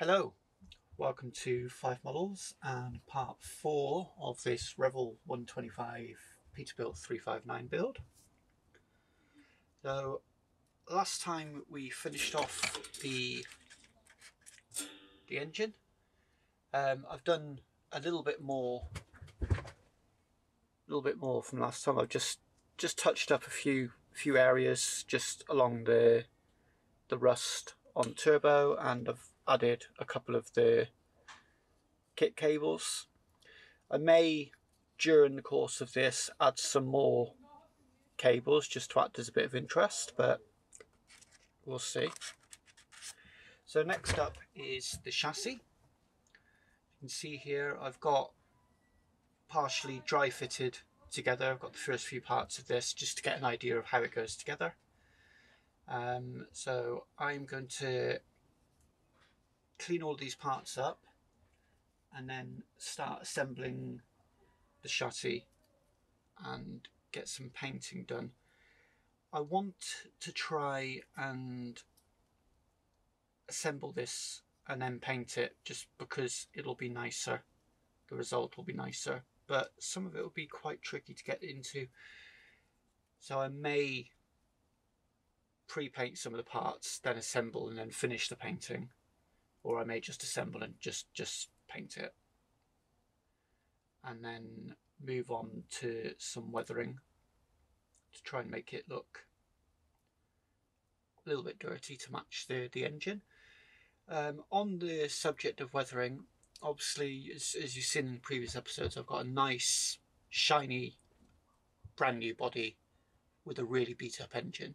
Hello, welcome to 5 Models and part 4 of this Revel 125 Peterbilt 359 build. So last time we finished off the engine. I've done a little bit more from last time. I've just touched up a few areas just along the rust on the turbo, and I've added a couple of the kit cables. I may, during the course of this, add some more cables just to act as a bit of interest, but we'll see. So next up is the chassis. You can see here I've got partially dry fitted together. I've got the first few parts of this just to get an idea of how it goes together. So I'm going to clean all these parts up and then start assembling the chassis and get some painting done. I want to try and assemble this and then paint it just because it'll be nicer. The result will be nicer, but some of it will be quite tricky to get into. So I may pre-paint some of the parts, then assemble and then finish the painting, or I may just assemble and just paint it and then move on to some weathering to try and make it look a little bit dirty to match the engine. On the subject of weathering, obviously as you've seen in previous episodes, I've got a nice shiny brand new body with a really beat up engine.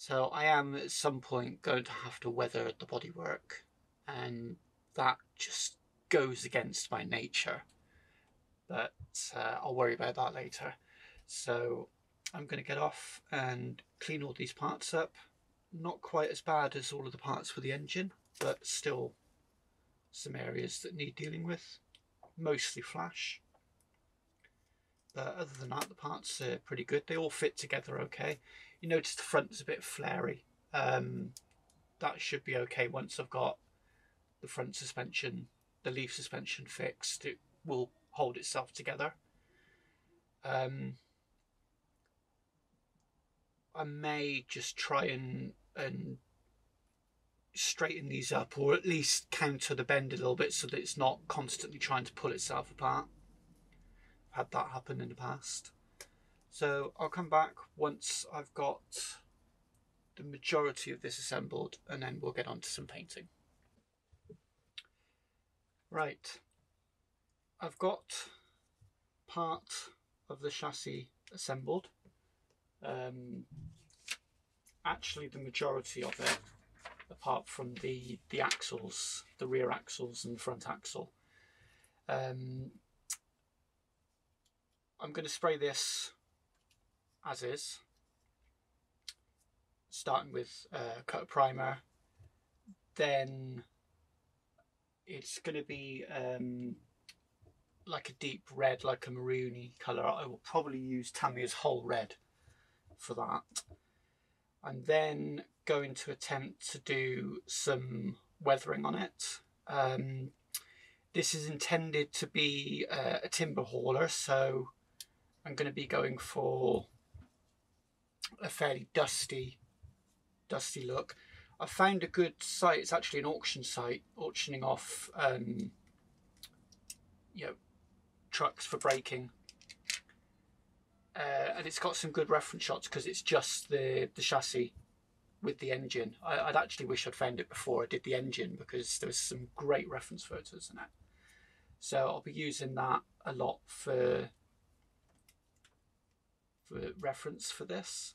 So I am at some point going to have to weather the bodywork, and that just goes against my nature, but I'll worry about that later. So I'm going to get off and clean all these parts up. Not quite as bad as all of the parts for the engine, but still some areas that need dealing with, mostly flash. But other than that, the parts are pretty good. They all fit together okay. You notice the front is a bit flary. That should be okay once I've got the front suspension, the leaf suspension fixed. It will hold itself together. I may just try and straighten these up, or at least counter the bend a little bit so that it's not constantly trying to pull itself apart. I've had that happen in the past. So I'll come back once I've got the majority of this assembled, and then we'll get on to some painting. Right, I've got part of the chassis assembled. Actually the majority of it, apart from the axles, the rear axles and the front axle. I'm going to spray this as is, starting with cut a primer. Then it's going to be like a deep red, like a maroony colour. I will probably use Tamiya's Whole Red for that. I'm then going to attempt to do some weathering on it. This is intended to be a timber hauler, so I'm going to be going for a fairly dusty look. I found a good site. It's actually an auction site, auctioning off trucks for braking, and it's got some good reference shots because it's just the chassis with the engine. I'd actually wish I'd found it before I did the engine, because there was some great reference photos in it. So I'll be using that a lot for reference for this.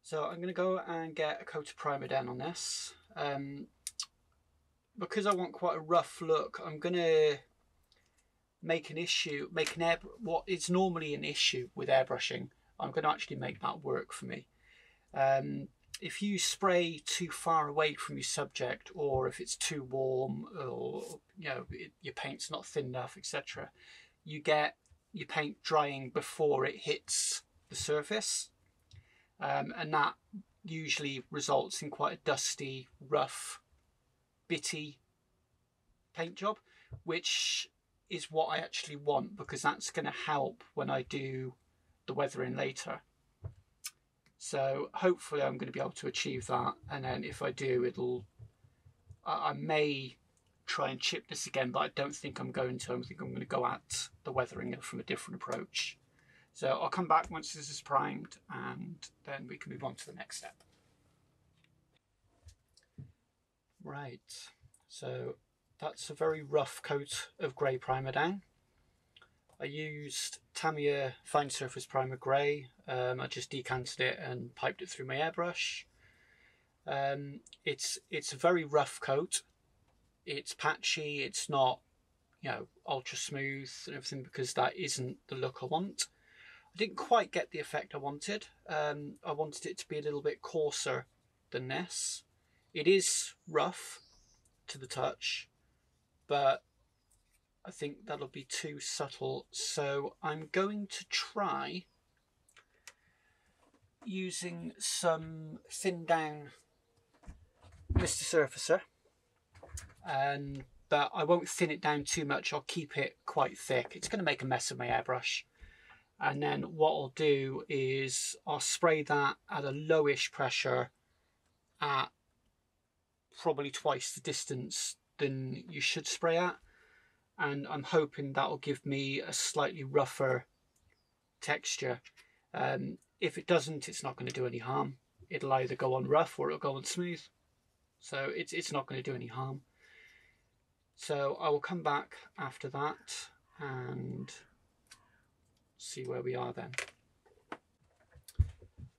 So I'm going to go and get a coat of primer down on this. Because I want quite a rough look, I'm going to make what is normally an issue with airbrushing. I'm going to actually make that work for me. If you spray too far away from your subject, or if it's too warm, or your paint's not thin enough, etc., you get your paint drying before it hits the surface, and that usually results in quite a dusty, rough, bitty paint job, which is what I actually want, because that's going to help when I do the weathering later. So hopefully I'm going to be able to achieve that, and then if I do, I may try and chip this again, but I don't think I'm going to. I think I'm going to go at the weathering from a different approach. So I'll come back once this is primed, and then we can move on to the next step. Right, so that's a very rough coat of grey primer down. I used Tamiya Fine Surface Primer Grey. I just decanted it and piped it through my airbrush. It's a very rough coat. It's patchy. It's not, ultra smooth and everything, because that isn't the look I want. I didn't quite get the effect I wanted. I wanted it to be a little bit coarser than this. It is rough to the touch, but I think that'll be too subtle. So I'm going to try using some thin down Mr. Surfacer, but I won't thin it down too much. I'll keep it quite thick. It's going to make a mess of my airbrush. And then what I'll do is I'll spray that at a lowish pressure at probably twice the distance than you should spray at. And I'm hoping that'll give me a slightly rougher texture. If it doesn't, it's not going to do any harm. It'll either go on rough or it'll go on smooth. So it's not going to do any harm. So I will come back after that and see where we are then.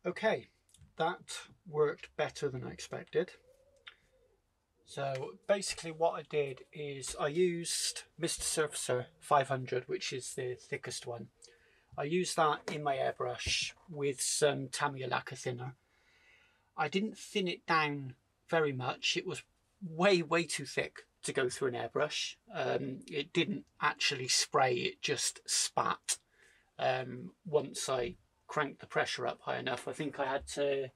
Okay, that worked better than I expected. So basically what I did is I used Mr. Surfacer 500, which is the thickest one. I used that in my airbrush with some Tamiya lacquer thinner. I didn't thin it down very much. It was way too thick to go through an airbrush. It didn't actually spray, it just spat. Once I cranked the pressure up high enough, I think I had to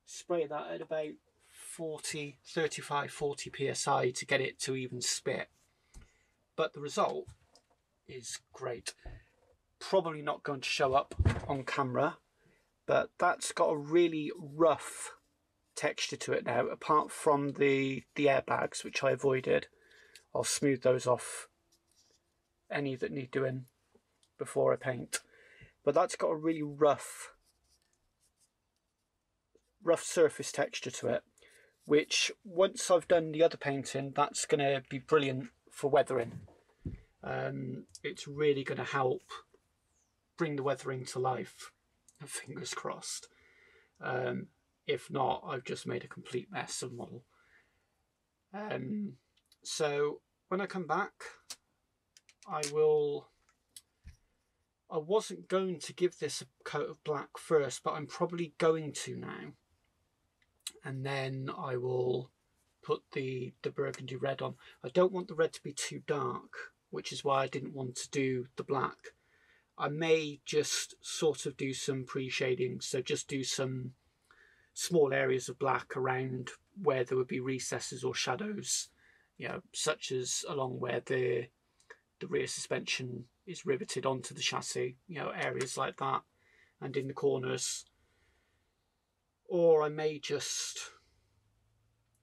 spray that at about 35, 40 psi to get it to even spit. But the result is great. Probably not going to show up on camera, but that's got a really rough texture to it now, apart from the airbags, which I avoided. I'll smooth those off, any that need doing, before I paint. But that's got a really rough surface texture to it, which once I've done the other painting, that's going to be brilliant for weathering. It's really going to help bring the weathering to life, fingers crossed. If not, I've just made a complete mess of the model. So when I come back, I wasn't going to give this a coat of black first, but I'm probably going to now. And then I will put the burgundy red on. I don't want the red to be too dark, which is why I didn't want to do the black. I may just sort of do some pre-shading, so just do some small areas of black around where there would be recesses or shadows, such as along where the rear suspension is riveted onto the chassis, areas like that, and in the corners. Or I may just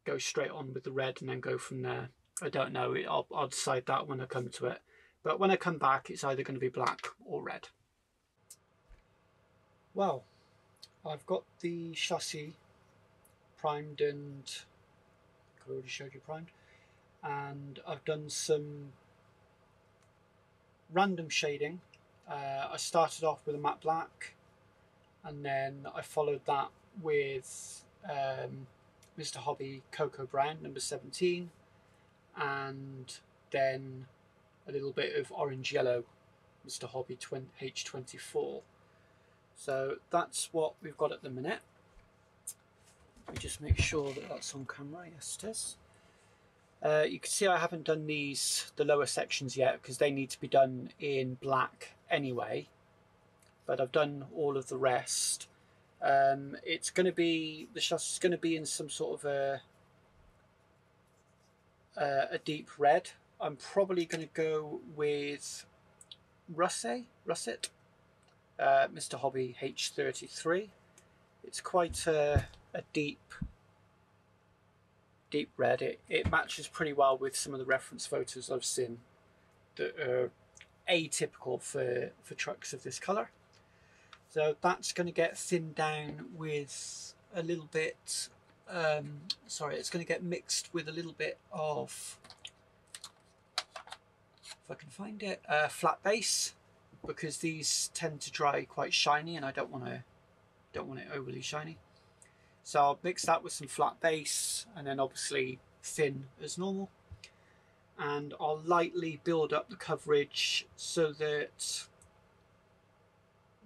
go straight on with the red and then go from there. I don't know. I'll decide that when I come to it. But when I come back, it's either going to be black or red. Well, I've got the chassis primed, and I already showed you primed. And I've done some random shading. I started off with a matte black, and then I followed that with Mr. Hobby Cocoa Brown number 17, and then a little bit of orange yellow Mr. Hobby H24. So that's what we've got at the minute. Let me just make sure that that's on camera. Yes, it is. You can see I haven't done the lower sections yet, because they need to be done in black anyway, but I've done all of the rest. It's going to be, the chassis is going to be in some sort of a deep red. I'm probably going to go with Russet, Mr. Hobby H33. It's quite a deep red. It matches pretty well with some of the reference photos I've seen that are atypical for trucks of this colour. So that's going to get thinned down with a little bit, it's going to get mixed with a little bit of, if I can find it, flat base, because these tend to dry quite shiny and I don't want it overly shiny. So I'll mix that with some flat base and then obviously thin as normal. And I'll lightly build up the coverage so that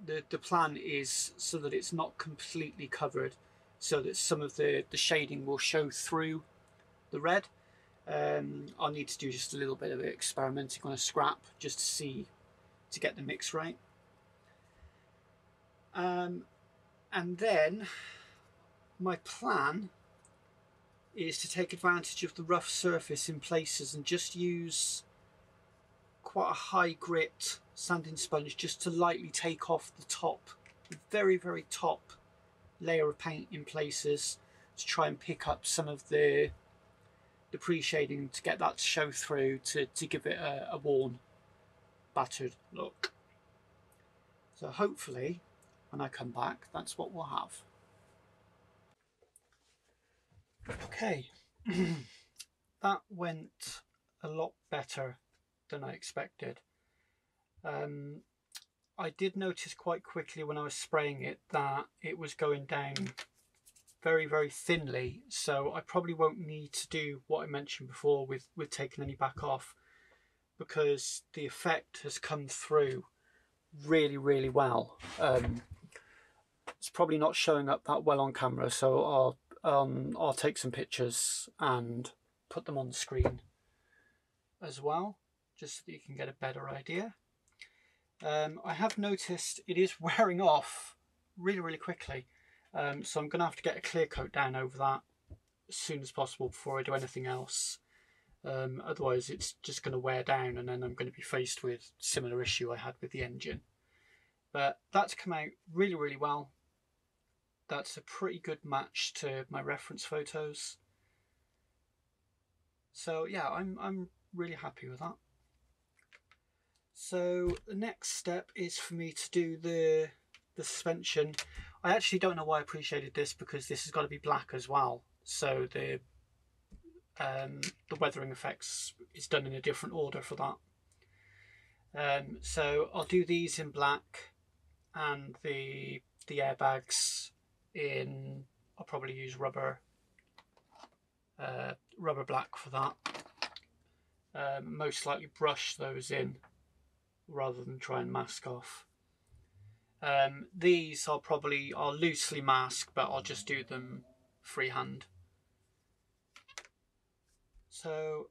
the plan is so that it's not completely covered, so that some of the shading will show through the red. I'll need to do just a little bit of experimenting on a scrap just to get the mix right. And then my plan is to take advantage of the rough surface in places and just use quite a high grit sanding sponge just to lightly take off the top, the very, very top layer of paint in places, to try and pick up some of the pre-shading, to get that to show through, to give it a worn, battered look. So hopefully when I come back, that's what we'll have. Okay, that went a lot better than I expected. I did notice quite quickly when I was spraying it that it was going down very, very thinly, so I probably won't need to do what I mentioned before with taking any back off, because the effect has come through really, really well. It's probably not showing up that well on camera, so I'll take some pictures and put them on the screen as well, just so that you can get a better idea. I have noticed it is wearing off really, really quickly, so I'm going to have to get a clear coat down over that as soon as possible before I do anything else. Otherwise it's just going to wear down and then I'm going to be faced with a similar issue I had with the engine. But that's come out really, really well. That's a pretty good match to my reference photos. So yeah, I'm really happy with that. So the next step is for me to do the suspension. I actually don't know why I appreciated this, because this has got to be black as well. So the weathering effects is done in a different order for that. So I'll do these in black, and the airbags in, I'll probably use rubber black for that. Most likely brush those in rather than try and mask off. These I'll loosely mask, but I'll just do them freehand. So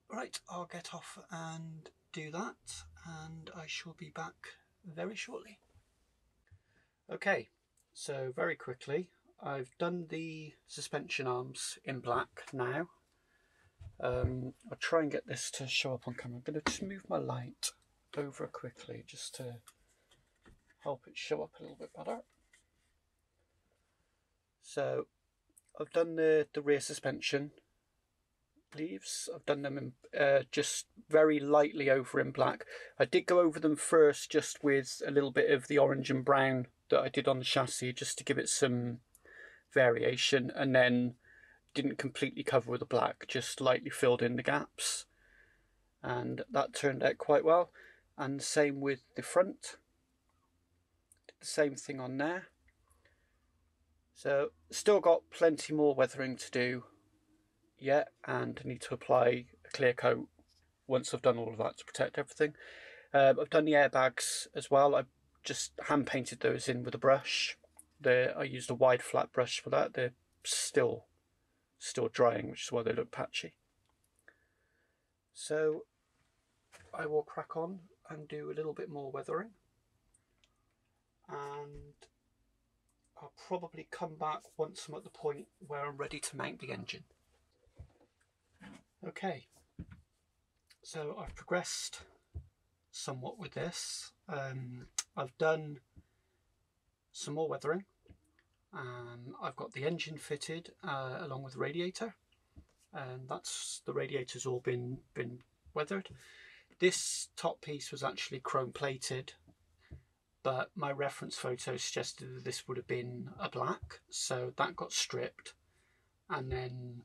right, I'll get off and do that, and I shall be back very shortly. Okay, so very quickly, I've done the suspension arms in black now. I'll try and get this to show up on camera. I'm going to just move my light over quickly just to help it show up a little bit better. So I've done the rear suspension leaves. I've done them in, just very lightly over in black. I did go over them first just with a little bit of the orange and brown that I did on the chassis, just to give it some variation, and then didn't completely cover with the black, just lightly filled in the gaps, and that turned out quite well. And same with the front, did the same thing on there. So still got plenty more weathering to do yet, and I need to apply a clear coat once I've done all of that to protect everything. I've done the airbags as well. I just hand painted those in with a brush. I used a wide flat brush for that. They're still drying, which is why they look patchy. So I will crack on and do a little bit more weathering. And probably come back once I'm at the point where I'm ready to mount the engine. Okay, so I've progressed somewhat with this. I've done some more weathering. I've got the engine fitted along with the radiator, and that's the radiator's all been weathered. This top piece was actually chrome plated, but my reference photo suggested that this would have been a black, so that got stripped and then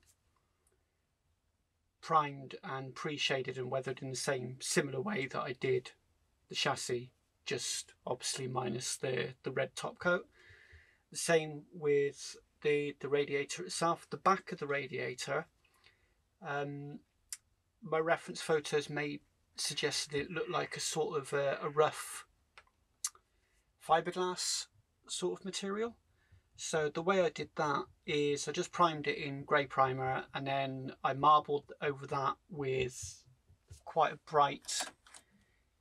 primed and pre-shaded and weathered in the same similar way that I did the chassis, just obviously minus the red top coat. The same with the radiator itself. The back of the radiator, my reference photos may suggest that it looked like a sort of a rough fiberglass sort of material. So the way I did that is I just primed it in grey primer, and then I marbled over that with quite a bright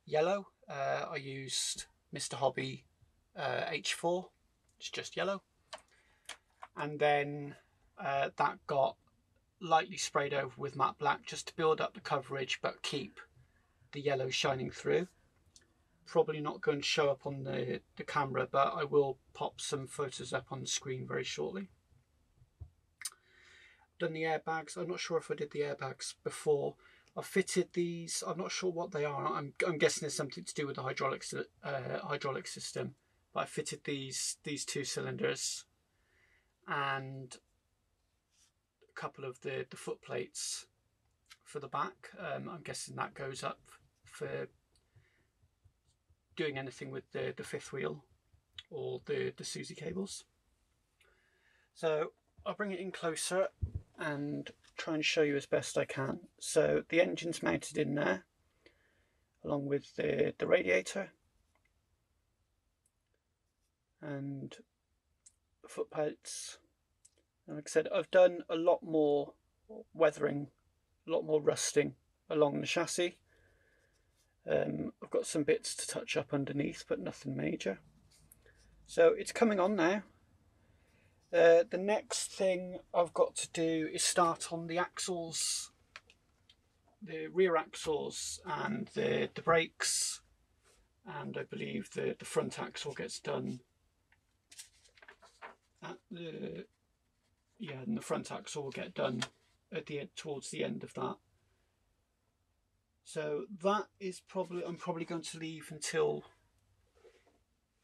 yellow. I used Mr. Hobby H4, it's just yellow, and then that got lightly sprayed over with matte black just to build up the coverage but keep the yellow shining through. Probably not going to show up on the camera, but I will pop some photos up on the screen very shortly. Done the airbags. I'm not sure if I did the airbags before. I've fitted these. I'm not sure what they are. I'm guessing there's something to do with the hydraulic system. But I fitted these two cylinders and a couple of the foot plates for the back. I'm guessing that goes up for doing anything with the fifth wheel or the Susie cables. So I'll bring it in closer and try and show you as best I can. So the engine's mounted in there along with the radiator and the foot plates. And like I said, I've done a lot more weathering, a lot more rusting along the chassis. I've got some bits to touch up underneath, but nothing major. So it's coming on now. The next thing I've got to do is start on the axles, the rear axles and the brakes, and I believe the front axle gets done at the, yeah, and the front axle will get done at the end, towards the end of that. So that is I'm probably going to leave until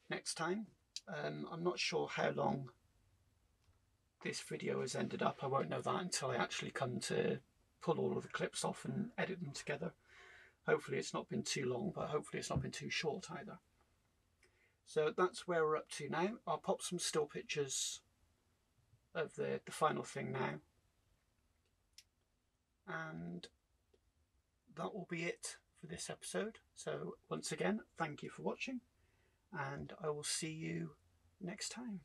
next time. I'm not sure how long this video has ended up. I won't know that until I actually come to pull all of the clips off and edit them together. Hopefully it's not been too long, but hopefully it's not been too short either. So that's where we're up to now. I'll pop some still pictures of the final thing now. And that will be it for this episode. So once again, thank you for watching, and I will see you next time.